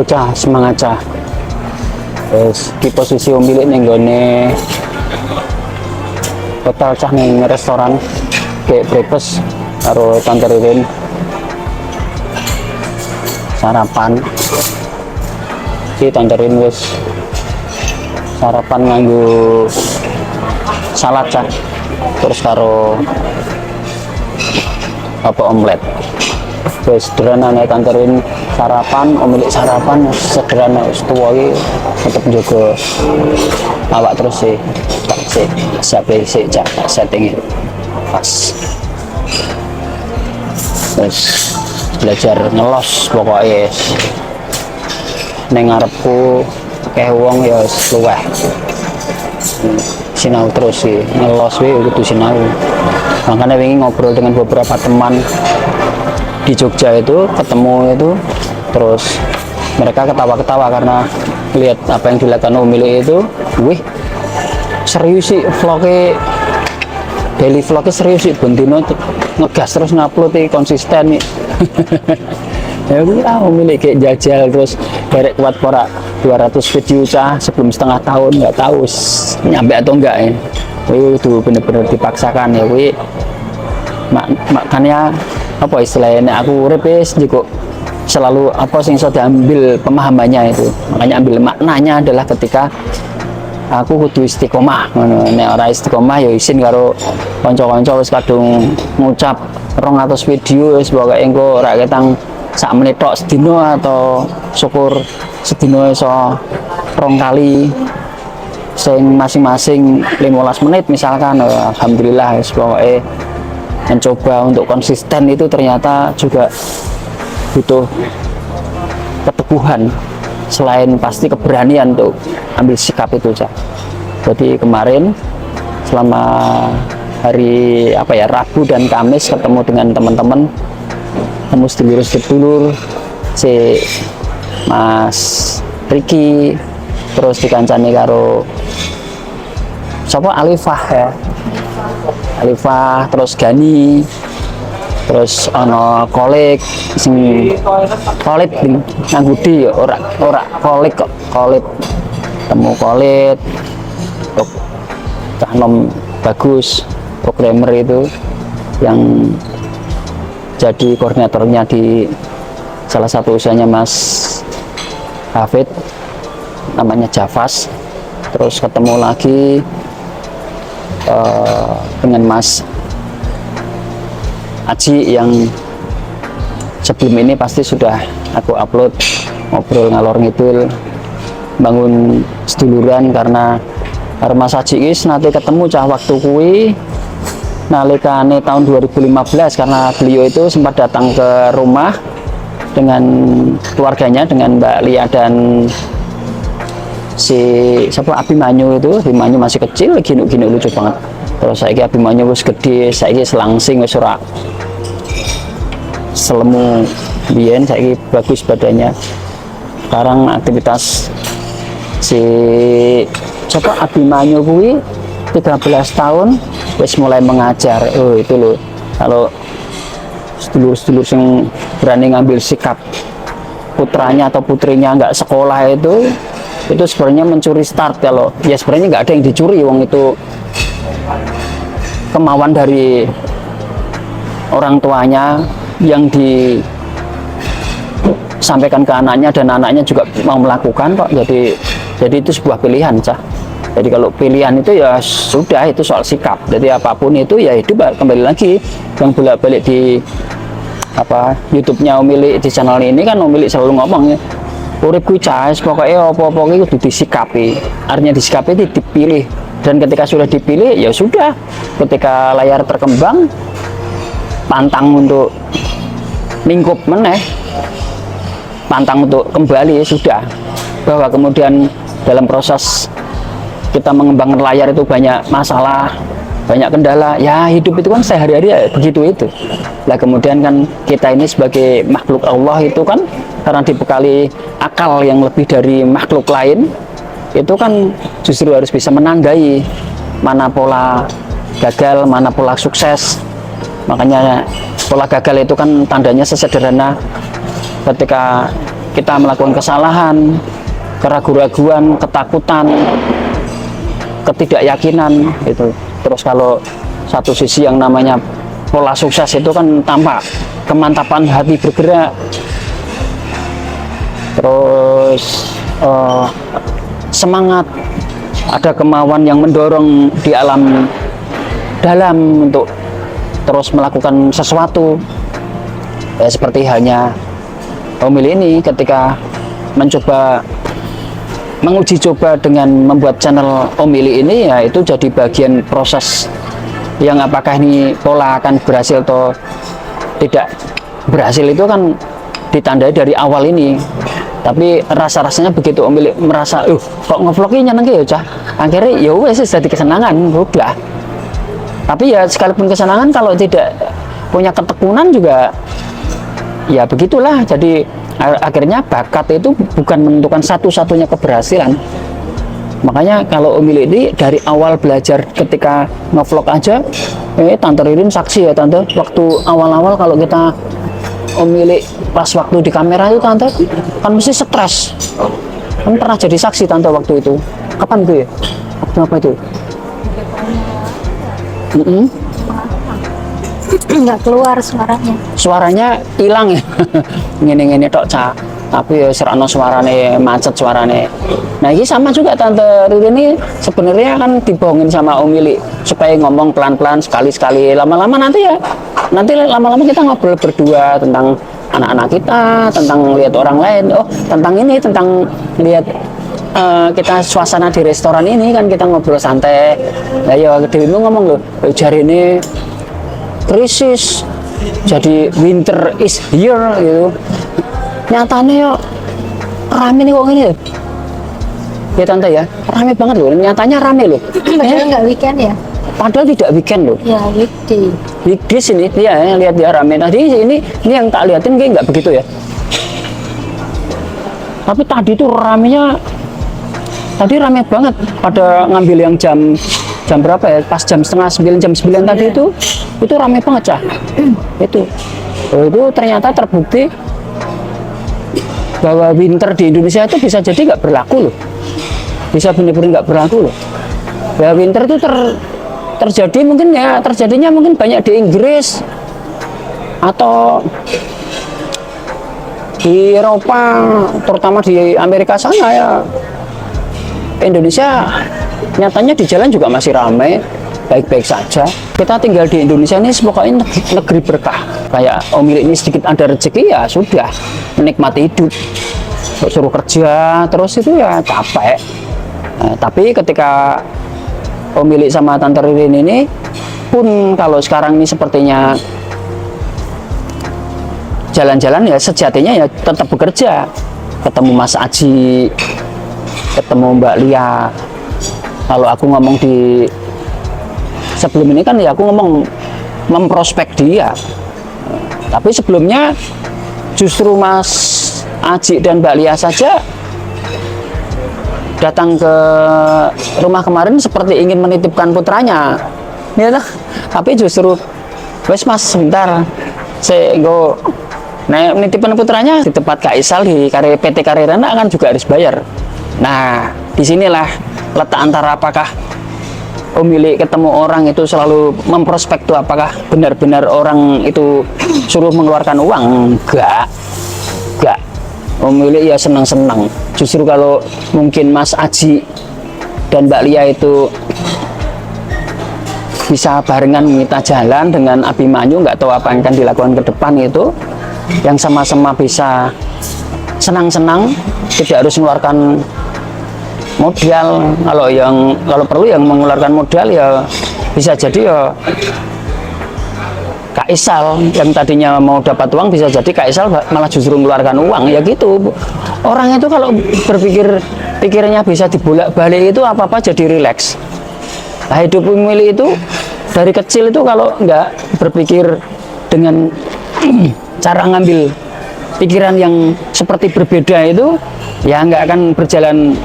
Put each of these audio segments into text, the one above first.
cah semangat cah. Terus di posisi milik ning gone hotel cah ning restoran kayak breakfast karo Tante Ririn sarapan. Si Tante Ririn wis sarapan nganggo salad cah. Terus karo apa omelet. Wis sederhana nek Tante Ririn sarapan, omelet sarapan sederhana wis tuwa iki tetep njogo awak terus sih. Tak sik siape sik cak setting pas. Terus belajar ngelos pokoknya neng ngarepku kayak wong ya luweh sinau terus sih ngelos kudu sinau. Makanya ingin ngobrol dengan beberapa teman di Jogja itu, ketemu itu, terus mereka ketawa-ketawa karena lihat apa yang dilakukan Umili itu. Wih, serius sih vlognya, daily vlognya serius sih, Bendino ngegas terus ngupload konsisten nih. Ya udah Umili kayak jajal terus derek kuat pora 200 video cah sebelum setengah tahun, nggak tahu nyampe atau enggak ya. Itu bener-bener dipaksakan ya wi. Makanya apa istilahnya aku repes juga selalu apa sih so diambil pemahamannya itu. Makanya ambil maknanya adalah ketika aku kudu istiqomah, nek ora istiqomah ya isin karo kanca-kanca wis kadung ngucap 200 video wis pokoke engko ora ketang sak menit tok sedina atau syukur sedina iso 2 kali sing masing-masing 15 menit misalkan. Alhamdulillah wis pokoke mencoba untuk konsisten itu ternyata juga butuh keteguhan selain pasti keberanian untuk ambil sikap itu cak. Jadi kemarin selama hari apa ya Rabu dan Kamis ketemu dengan teman-teman, temu sedulur-sedulur si Mas Riki, terus dikancani karo siapa Alifah ya, Alifah, terus Gani, terus ono kolek sing kolit nganggudi ya ora kolik kok kolit, temu kolit untuk Cahnom bagus programmer itu yang jadi koordinatornya di salah satu usahanya Mas Hafid namanya Javas. Terus ketemu lagi dengan Mas Aji yang sebelum ini pasti sudah aku upload ngobrol ngalor ngidul bangun seduluran karena Mas Aji ini nanti ketemu cah waktu kui nalikane tahun 2015 karena beliau itu sempat datang ke rumah dengan keluarganya, dengan Mbak Lia dan si siapa Abimanyu itu. Abimanyu masih kecil gini lucu banget. Terus saya Abimanyu wis gede, saya selangsing wis ora selemu biyen, saya bagus badannya. Sekarang aktivitas si siapa Abimanyu kuwi 13 tahun wis mulai mengajar. Oh itu loh, kalau sedulur-sedulur yang berani ngambil sikap putranya atau putrinya nggak sekolah itu sebenarnya mencuri start. Kalau ya sebenarnya nggak ada yang dicuri, wong itu kemauan dari orang tuanya yang disampaikan ke anaknya dan anaknya juga mau melakukan kok. Jadi itu sebuah pilihan cah. Jadi kalau pilihan itu ya sudah, itu soal sikap. Jadi apapun itu ya hidup. Kembali lagi yang bolak-balik di apa YouTube-nya Umili di channel ini kan Umili selalu ngomong ya, urip kuwi cah pokoknya apa-apa kudu disikapi. Artinya disikapi itu dipilih, dan ketika sudah dipilih ya sudah, ketika layar terkembang pantang untuk mingkup meneh, pantang untuk kembali, ya sudah. Bahwa kemudian dalam proses kita mengembangkan layar itu banyak masalah, banyak kendala, ya hidup itu kan sehari-hari ya begitu itu. Lah kemudian kan kita ini sebagai makhluk Allah itu kan karena dibekali akal yang lebih dari makhluk lain, itu kan justru harus bisa menandai mana pola gagal, mana pola sukses. Makanya pola gagal itu kan tandanya sesederhana ketika kita melakukan kesalahan, keraguan-raguan, ketakutan, ketidakyakinan itu. Terus kalau satu sisi yang namanya pola sukses itu kan tampak kemantapan hati bergerak, terus semangat, ada kemauan yang mendorong di alam dalam untuk terus melakukan sesuatu. Ya, seperti halnya Omil ini ketika mencoba menguji coba dengan membuat channel Omili ini, ya itu jadi bagian proses yang apakah ini pola akan berhasil atau tidak berhasil itu kan ditandai dari awal ini. Tapi rasa-rasanya begitu Omili merasa kok ngevlognya nyeneng ya cah, akhirnya ya wes jadi kesenangan udah. Tapi ya sekalipun kesenangan kalau tidak punya ketekunan juga ya begitulah. Jadi akhirnya bakat itu bukan menentukan satu-satunya keberhasilan. Makanya kalau Omili ini dari awal belajar ketika ngevlog aja, Tante Ririn saksi ya Tante, waktu awal-awal kalau kita Omili pas waktu di kamera itu Tante kan mesti stres. Kan pernah jadi saksi Tante waktu itu. Kapan itu ya? Waktu apa itu? Nggak keluar suaranya. Suaranya hilang ya. Ngene-ngene tok cah. Tapi ya serana suarane macet suarane. Nah ini sama juga Tante Ririn ini sebenarnya kan dibohongin sama Omili supaya ngomong pelan-pelan sekali-sekali. Lama-lama nanti lama-lama kita ngobrol berdua tentang anak-anak kita, tentang lihat orang lain, tentang ini, tentang lihat kita suasana di restoran ini kan kita ngobrol santai. Nah ya dirimu ngomong loh, jari ini krisis, jadi winter is here gitu. Nyatanya ya rame nih kok gini ya Tante ya, rame banget loh, nyatanya rame loh. Padahal nggak weekend ya? Padahal tidak weekend loh. Ya weekday. Weekdays ini ya, lihat dia rame. Tadi ini yang tak liatin kayak nggak begitu ya. Tapi tadi tuh ramenya, tadi rame banget. Pada ngambil yang jam berapa ya? Pas jam setengah 9, jam 9 tadi itu rame banget cah. Itu ternyata terbukti bahwa winter di Indonesia itu bisa jadi nggak berlaku loh. Bisa benar-benar nggak berlaku loh. Ya winter itu terjadinya mungkin banyak di Inggris atau di Eropa, terutama di Amerika sana ya. Indonesia nyatanya di jalan juga masih ramai, baik-baik saja. Kita tinggal di Indonesia ini pokoknya negeri berkah. Kayak Omili ini sedikit ada rezeki ya sudah, menikmati hidup. Suruh kerja terus itu ya capek. Nah, tapi ketika Omili sama Tante Ririn ini pun kalau sekarang ini sepertinya jalan-jalan ya sejatinya ya tetap bekerja. Ketemu Mas Aji, ketemu Mbak Lia. Kalau aku ngomong di sebelum ini kan ya aku ngomong memprospek dia. Tapi sebelumnya justru Mas Aji dan Mbak Lia saja datang ke rumah kemarin seperti ingin menitipkan putranya, ya lah. Tapi justru, wes Mas sebentar, saya go, nah menitipkan putranya di tempat Kak Isal di PT Karirana kan juga harus bayar. Nah disinilah letak antara apakah Omili ketemu orang itu selalu memprospek tuh, apakah benar-benar orang itu suruh mengeluarkan uang? Enggak. Omili ya senang-senang. Justru kalau mungkin Mas Aji dan Mbak Lia itu bisa barengan kita jalan dengan Abimanyu, nggak tahu apa yang akan dilakukan ke depan itu, yang sama-sama bisa senang-senang, tidak harus mengeluarkan modal. Kalau perlu yang mengeluarkan modal ya bisa jadi ya Kak Isal yang tadinya mau dapat uang, bisa jadi Kak Isal malah justru mengeluarkan uang ya gitu. Orang itu kalau pikirannya bisa dibolak-balik itu apa-apa jadi rileks. Nah, hidup Omili itu dari kecil itu kalau nggak berpikir dengan cara ngambil pikiran yang seperti berbeda itu ya nggak akan berjalan,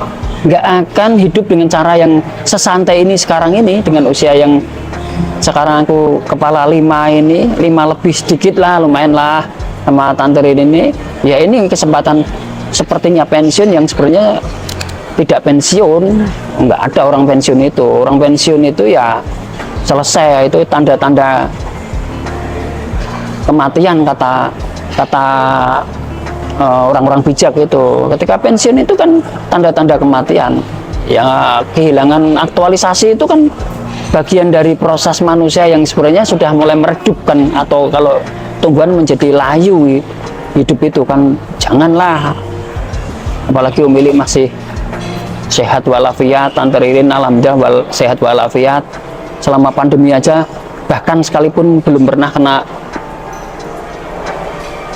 nggak akan hidup dengan cara yang sesantai ini sekarang ini, dengan usia yang sekarang aku kepala 5 ini, 5 lebih sedikit lah, lumayan lah sama Tante Ririn ini. Ya ini kesempatan sepertinya pensiun yang sebenarnya tidak pensiun. Nggak ada orang pensiun itu. Orang pensiun itu ya selesai, itu tanda-tanda kematian kata orang-orang bijak itu. Ketika pensiun itu kan tanda-tanda kematian. Ya kehilangan aktualisasi itu kan bagian dari proses manusia yang sebenarnya sudah mulai meredup kan, atau kalau tumbuhan menjadi layu hidup itu kan. Janganlah, apalagi Umi masih sehat walafiat, Tante Ririn alhamdulillah sehat walafiat selama pandemi aja, bahkan sekalipun belum pernah kena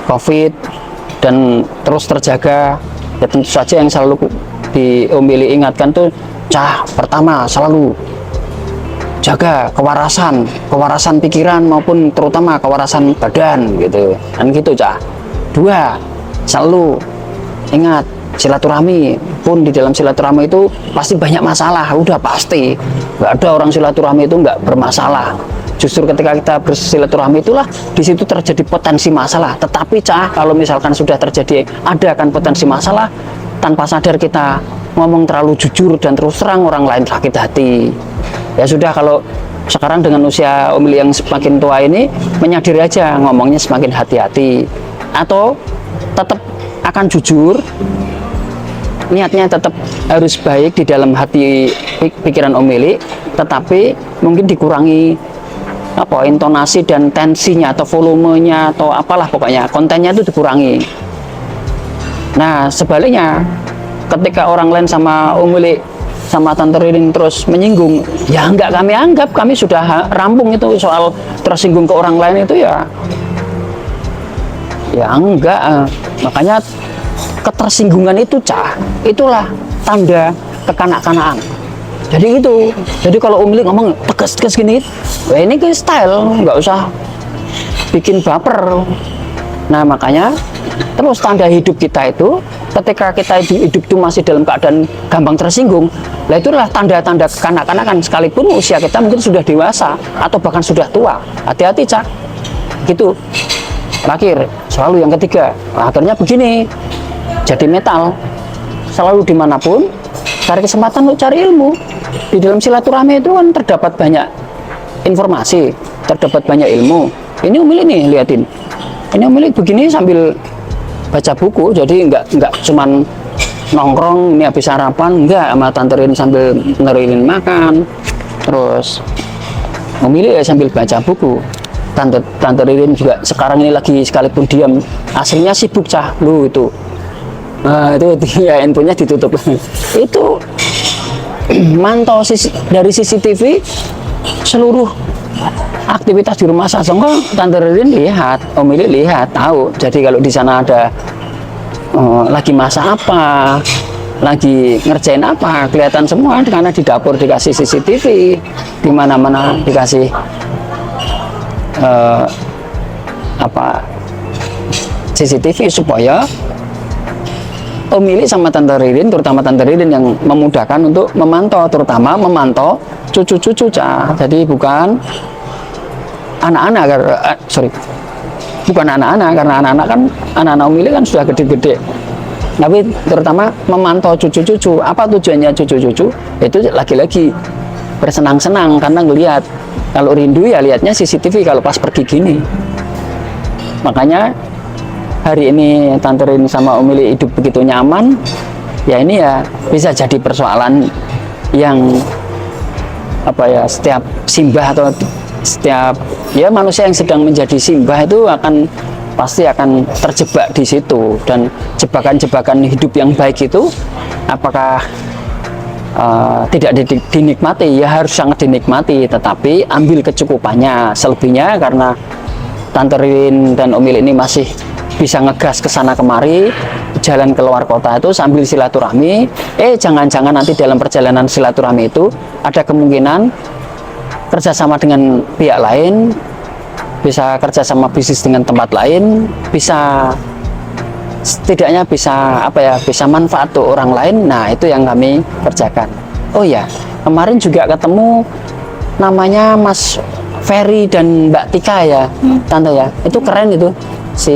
COVID dan terus terjaga. Ya tentu saja yang selalu di Umi ingatkan tuh, Cah, pertama selalu jaga kewarasan pikiran maupun terutama kewarasan badan gitu kan, gitu Cah. 2, selalu ingat silaturahmi. Pun di dalam silaturahmi itu pasti banyak masalah, udah pasti. Nggak ada orang silaturahmi itu nggak bermasalah. Justru ketika kita bersilaturahmi itulah di situ terjadi potensi masalah. Tetapi Cah, kalau misalkan sudah terjadi ada kan potensi masalah, tanpa sadar kita ngomong terlalu jujur dan terus terang, orang lain sakit hati. Ya sudah, kalau sekarang dengan usia Umi yang semakin tua ini, menyadari aja ngomongnya semakin hati-hati, atau tetap akan jujur, niatnya tetap harus baik di dalam hati pikiran Umi, tetapi mungkin dikurangi intonasi dan tensinya atau volumenya atau apalah, pokoknya kontennya itu dikurangi. Nah sebaliknya, ketika orang lain sama Umi sama Tante Ririn terus menyinggung, ya enggak kami anggap, kami sudah rampung itu soal tersinggung ke orang lain itu ya enggak. Makanya ketersinggungan itu Cah, itulah tanda kekanak-kanakan. Jadi gitu. Jadi kalau Umi ngomong tegas-tegas gini, ini ke style, nggak usah bikin baper. Nah makanya terus tanda hidup kita itu, ketika kita hidup itu masih dalam keadaan gampang tersinggung, lah itulah tanda-tanda kekanak-kanakan, sekalipun usia kita mungkin sudah dewasa atau bahkan sudah tua. Hati-hati Cah, gitu. Terakhir, selalu yang ketiga, akhirnya begini, jadi metal. Selalu dimanapun, cari kesempatan untuk cari ilmu. Di dalam silaturahmi itu kan terdapat banyak informasi, terdapat banyak ilmu. Ini Umi nih, liatin. Ini Umi begini sambil baca buku, jadi nggak cuman nongkrong ini habis sarapan, enggak, sama Tante Ririn sambil neririn makan. Terus Umi sambil baca buku. Tante Ririn juga sekarang ini lagi sekalipun diam, aslinya sibuk Cah lu itu. Nah itu ya, handphonenya ditutup. Itu mantau dari CCTV seluruh aktivitas di rumah Sasongko. Tante Ririn lihat, Umi lihat, tahu. Jadi kalau di sana ada lagi masak apa, lagi ngerjain apa, kelihatan semua, karena di dapur dikasih CCTV, di mana-mana dikasih CCTV supaya Umi sama Tante Ririn, terutama Tante Ririn yang memudahkan untuk memantau, terutama memantau cucu-cucu Cah. Jadi bukan anak-anak, bukan anak-anak, karena anak-anak kan, anak-anak Umi kan sudah gede-gede. Tapi terutama memantau cucu-cucu. Apa tujuannya cucu-cucu? Itu lagi-lagi bersenang-senang karena ngelihat. Kalau rindu ya lihatnya CCTV kalau pas pergi gini. Makanya hari ini Tante Ririn sama Umi hidup begitu nyaman. Ya ini ya bisa jadi persoalan yang setiap simbah atau setiap ya manusia yang sedang menjadi simbah itu pasti akan terjebak di situ. Dan jebakan-jebakan hidup yang baik itu apakah tidak dinikmati? Ya harus sangat dinikmati, tetapi ambil kecukupannya. Selebihnya karena Tante Ririn dan Umi ini masih bisa ngegas ke sana kemari, jalan keluar kota itu sambil silaturahmi. Jangan-jangan nanti dalam perjalanan silaturahmi itu ada kemungkinan kerjasama dengan pihak lain, bisa kerjasama bisnis dengan tempat lain, bisa setidaknya bisa bisa manfaat untuk orang lain. Nah itu yang kami kerjakan. Oh ya, kemarin juga ketemu namanya Mas Ferry dan Mbak Tika ya, Tante ya, itu keren itu si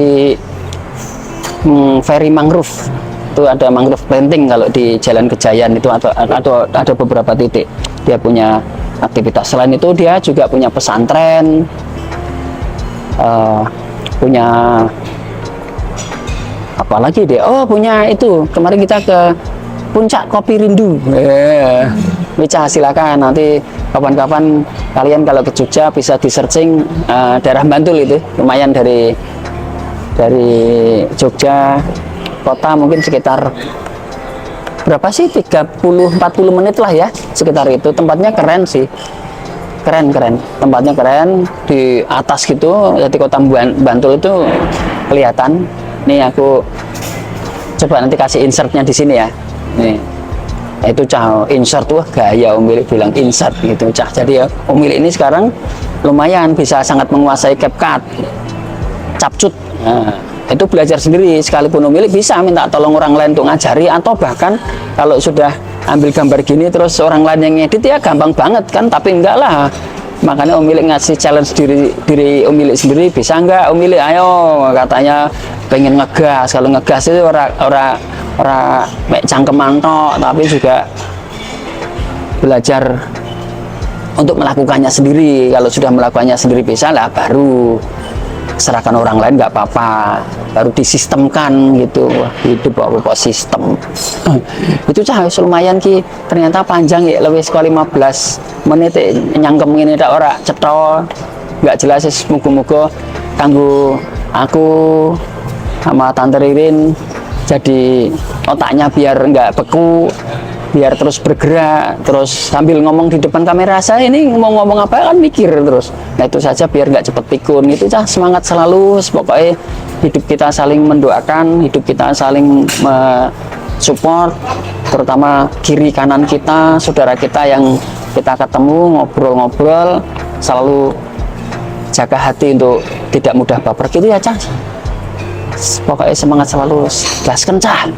Ferry Mangrove itu ada mangrove planting kalau di Jalan Kejayan itu ada beberapa titik dia punya aktivitas. Selain itu dia juga punya pesantren, punya apa lagi dia? Oh, punya itu. Kemarin kita ke Puncak Kopi Rindu. Wicca, silakan nanti kapan-kapan kalian kalau ke Jogja bisa di searching daerah Bantul itu. Lumayan dari Jogja kota mungkin sekitar berapa sih? 30-40 menit lah ya, sekitar itu. Tempatnya keren sih. Keren. Tempatnya keren di atas gitu. Jadi kota Bantul itu kelihatan. Nih aku coba nanti kasih insertnya di sini ya. Nih, itu Cah insert tuh gaya Umilik bilang insert gitu Cah. Jadi ya Umilik ini sekarang lumayan bisa sangat menguasai CapCut, Capcut. Nah, itu belajar sendiri. Sekalipun Umilik bisa minta tolong orang lain untuk ngajari, atau bahkan kalau sudah ambil gambar gini terus orang lain yang ngedit ya gampang banget kan. Tapi enggak lah. Makanya Umilik ngasih challenge diri Umilik sendiri, bisa enggak Umilik, ayo, katanya pengen ngegas. Kalau ngegas itu ora mek cangkeman tok, tapi juga belajar untuk melakukannya sendiri. Kalau sudah melakukannya sendiri bisa lah, baru serahkan orang lain nggak apa-apa, baru disistemkan gitu. Wah, hidup apa sistem. Itu Cah lumayan ki, ternyata panjang ya, lebih sekali 15 menit nyangkem ini tak ora cetha, nggak jelas. Muga-muga kanggo aku sama Tante Ririn jadi otaknya biar nggak beku, biar terus bergerak, terus sambil ngomong di depan kamera. Saya ini ngomong apa kan mikir terus. Nah itu saja biar nggak cepet pikun gitu Cah. Semangat selalu, pokoknya hidup kita saling mendoakan, hidup kita saling support, terutama kiri kanan kita, saudara kita yang kita ketemu, ngobrol-ngobrol, selalu jaga hati untuk tidak mudah baper gitu ya Cah. Pokoknya semangat selalu, gas kencang.